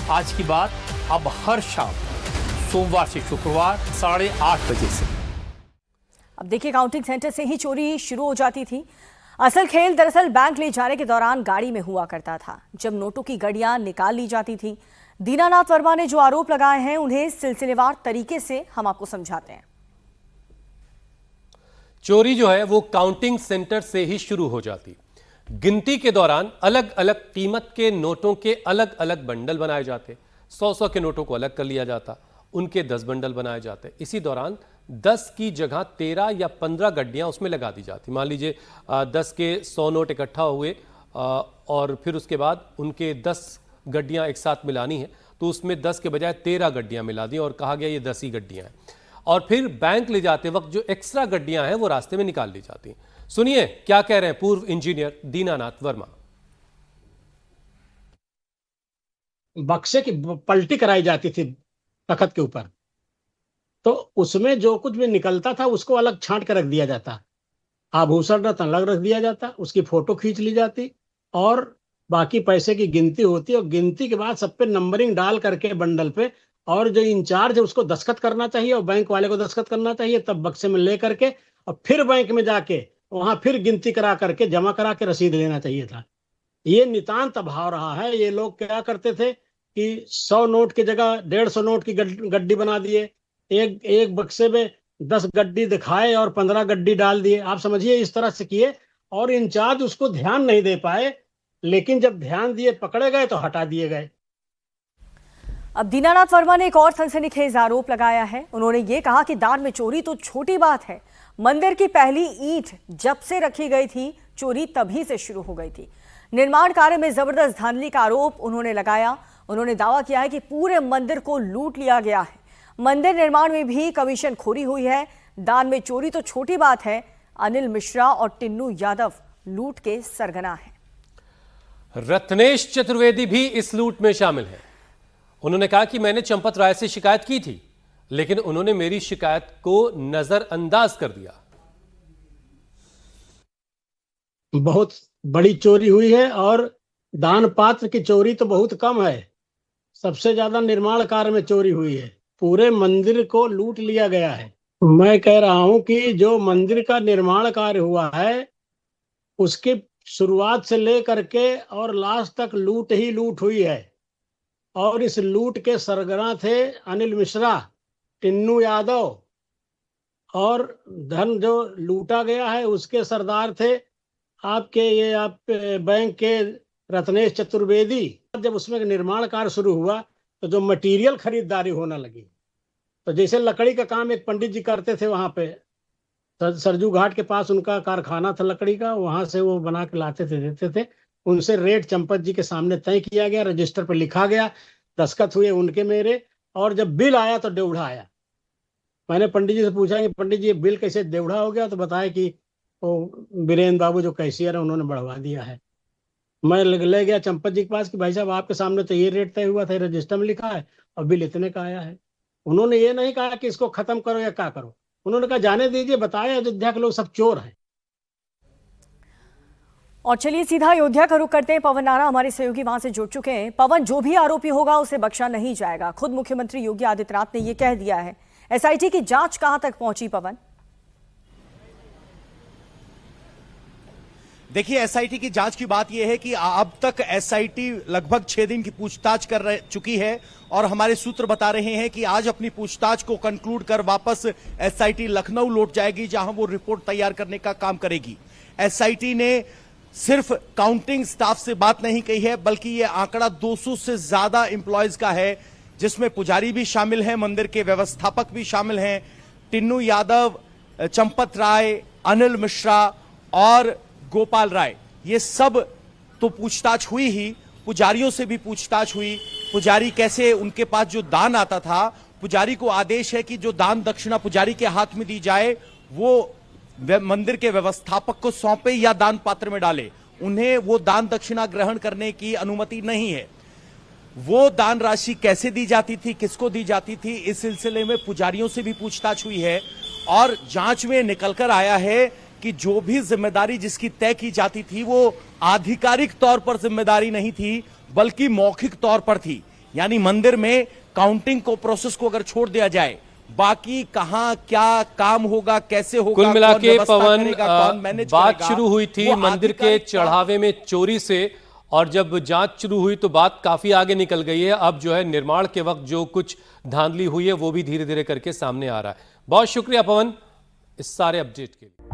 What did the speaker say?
आज की बात अब हर शाम सोमवार से शुक्रवार 8:30 बजे से। अब देखिए, काउंटिंग सेंटर से ही चोरी शुरू हो जाती थी। असल खेल दरअसल बैंक ले जाने के दौरान गाड़ी में हुआ करता था, जब नोटों की गड्डियां निकाल ली जाती थी। दीनानाथ वर्मा ने जो आरोप लगाए हैं उन्हें सिलसिलेवार तरीके से हम आपको समझाते हैं। चोरी जो है वो काउंटिंग सेंटर से ही शुरू हो जाती। गिनती के दौरान अलग अलग कीमत के नोटों के अलग अलग बंडल बनाए जाते। 100 के नोटों को अलग कर लिया जाता, उनके 10 बंडल बनाए जाते। इसी दौरान 10 की जगह 13 या 15 गड्डियां उसमें लगा दी जाती। मान लीजिए 10 के 100 नोट इकट्ठा हुए और फिर उसके बाद उनके 10 गड्डियां एक साथ मिलानी है, तो उसमें 10 के बजाय 13 गड्डियां मिला दी और कहा गया ये 10 ही गड्डियां हैं। और फिर बैंक ले जाते वक्त जो एक्स्ट्रा गड्डियां हैं वो रास्ते में निकाल ली जाती। सुनिए क्या कह रहे हैं पूर्व इंजीनियर दीनानाथ वर्मा। बक्से की पलटी कराई जाती थी तखत के ऊपर, तो उसमें जो कुछ भी निकलता था उसको अलग छांट कर रख दिया जाता, आभूषण रत्न अलग रख दिया जाता, उसकी फोटो खींच ली जाती और बाकी पैसे की गिनती होती। और गिनती के बाद सब पे नंबरिंग डाल करके बंडल पे, और जो इंचार्ज है उसको दस्तखत करना चाहिए और बैंक वाले को दस्तखत करना चाहिए, तब बक्से में ले करके और फिर बैंक में जाके वहां फिर गिनती करा करके जमा करा के रसीद लेना चाहिए था। ये नितांत अभाव रहा है। ये लोग क्या करते थे कि 100 नोट की जगह 150 नोट की गड्डी बना दिए, एक बक्से में 10 गड्डी दिखाए और 15 गड्डी डाल दिए। आप समझिए इस तरह से किए और इंचार्ज उसको ध्यान नहीं दे पाए, लेकिन जब ध्यान दिए पकड़े गए तो हटा दिए गए। अब दीनानाथ वर्मा ने एक और सनसनीखेज आरोप लगाया है। उन्होंने ये कहा कि दान में चोरी तो छोटी बात है, मंदिर की पहली ईंट जब से रखी गई थी चोरी तभी से शुरू हो गई थी। निर्माण कार्य में जबरदस्त धांधली का आरोप उन्होंने लगाया। उन्होंने दावा किया है कि पूरे मंदिर को लूट लिया गया है। मंदिर निर्माण में भी कमीशन खोरी हुई है। दान में चोरी तो छोटी बात है। अनिल मिश्रा और टिन्नू यादव लूट के सरगना है। रत्नेश चतुर्वेदी भी इस लूट में शामिल है। उन्होंने कहा कि मैंने चंपत राय से शिकायत की थी, लेकिन उन्होंने मेरी शिकायत को नजरअंदाज कर दिया। बहुत बड़ी चोरी हुई है और दान पात्र की चोरी तो बहुत कम है। सबसे ज्यादा निर्माण कार्य में चोरी हुई है। पूरे मंदिर को लूट लिया गया है। मैं कह रहा हूं कि जो मंदिर का निर्माण कार्य हुआ है उसकी शुरुआत से लेकर के और लास्ट तक लूट ही लूट हुई है। और इस लूट के सरगना थे अनिल मिश्रा, टिन्नू यादव, और धन जो लूटा गया है उसके सरदार थे आप बैंक के रत्नेश चतुर्वेदी। जब उसमें निर्माण कार्य शुरू हुआ तो जो मटेरियल खरीदारी होने लगी, तो जैसे लकड़ी का काम एक पंडित जी करते थे, वहां पे सरजू घाट के पास उनका कारखाना था लकड़ी का, वहां से वो बना के लाते थे, देते थे। उनसे रेट चंपत जी के सामने तय किया गया, रजिस्टर पर लिखा गया, दस्तखत हुए उनके मेरे, और जब बिल आया तो डेढ़ा आया। मैंने पंडित जी से पूछा कि पंडित जी ये बिल कैसे डेढ़ा हो गया, तो बताया कि वो वीरेंद्र बाबू जो कैशियर है उन्होंने बढ़वा दिया है। मैं ले गया चंपत जी के पास कि भाई साहब आपके सामने तो ये रेट तय हुआ था, रजिस्टर में लिखा है और बिल इतने का आया है। उन्होंने ये नहीं कहा कि इसको खत्म करो या क्या करो, उन्होंने कहा जाने दीजिए, बताया अयोध्या के लोग सब चोर हैं। और चलिए सीधा अयोध्या का रुख करते हैं। पवन नारा हमारे सहयोगी वहां से जुड़ चुके हैं। पवन, जो भी आरोपी होगा उसे बख्शा नहीं जाएगा, खुद मुख्यमंत्री योगी आदित्यनाथ ने यह कह दिया है। एसआईटी की जांच कहां तक पहुंची पवन? देखिए, एसआईटी की जांच की बात यह है कि अब तक एसआईटी लगभग 6 दिन की पूछताछ कर चुकी है और हमारे सूत्र बता रहे हैं कि आज अपनी पूछताछ को कंक्लूड कर वापस एसआईटी लखनऊ लौट जाएगी, जहां वो रिपोर्ट तैयार करने का काम करेगी। एसआईटी ने सिर्फ काउंटिंग स्टाफ से बात नहीं कही है, बल्कि यह आंकड़ा 200 से ज्यादा एम्प्लॉयज का है, जिसमें पुजारी भी शामिल हैं, मंदिर के व्यवस्थापक भी शामिल हैं, टिन्नू यादव, चंपत राय, अनिल मिश्रा और गोपाल राय। ये सब तो पूछताछ हुई ही, पुजारियों से भी पूछताछ हुई। पुजारी कैसे, उनके पास जो दान आता था, पुजारी को आदेश है कि जो दान दक्षिणा पुजारी के हाथ में दी जाए वो मंदिर के व्यवस्थापक को सौंपे या दान पात्र में डाले। उन्हें वो दान दक्षिणा ग्रहण करने की अनुमति नहीं है। वो दान राशि कैसे दी जाती थी, किसको दी जाती थी, इस सिलसिले में पुजारियों से भी पूछताछ हुई है और जांच में निकलकर आया है कि जो भी जिम्मेदारी जिसकी तय की जाती थी वो आधिकारिक तौर पर जिम्मेदारी नहीं थी, बल्कि मौखिक तौर पर थी। यानी मंदिर में काउंटिंग को प्रोसेस को अगर छोड़ दिया जाए, बाकी कहां क्या काम होगा, कैसे होगा, कुल मिला कौन के व्यवस्था पवन करेगा, कौन मैनेज बात करेगा, शुरू हुई थी वो मंदिर के आधिकारिक चढ़ावे में चोरी से, और जब जांच शुरू हुई तो बात काफी आगे निकल गई है। अब जो है निर्माण के वक्त जो कुछ धांधली हुई है वो भी धीरे धीरे करके सामने आ रहा है। बहुत शुक्रिया पवन इस सारे अपडेट के लिए।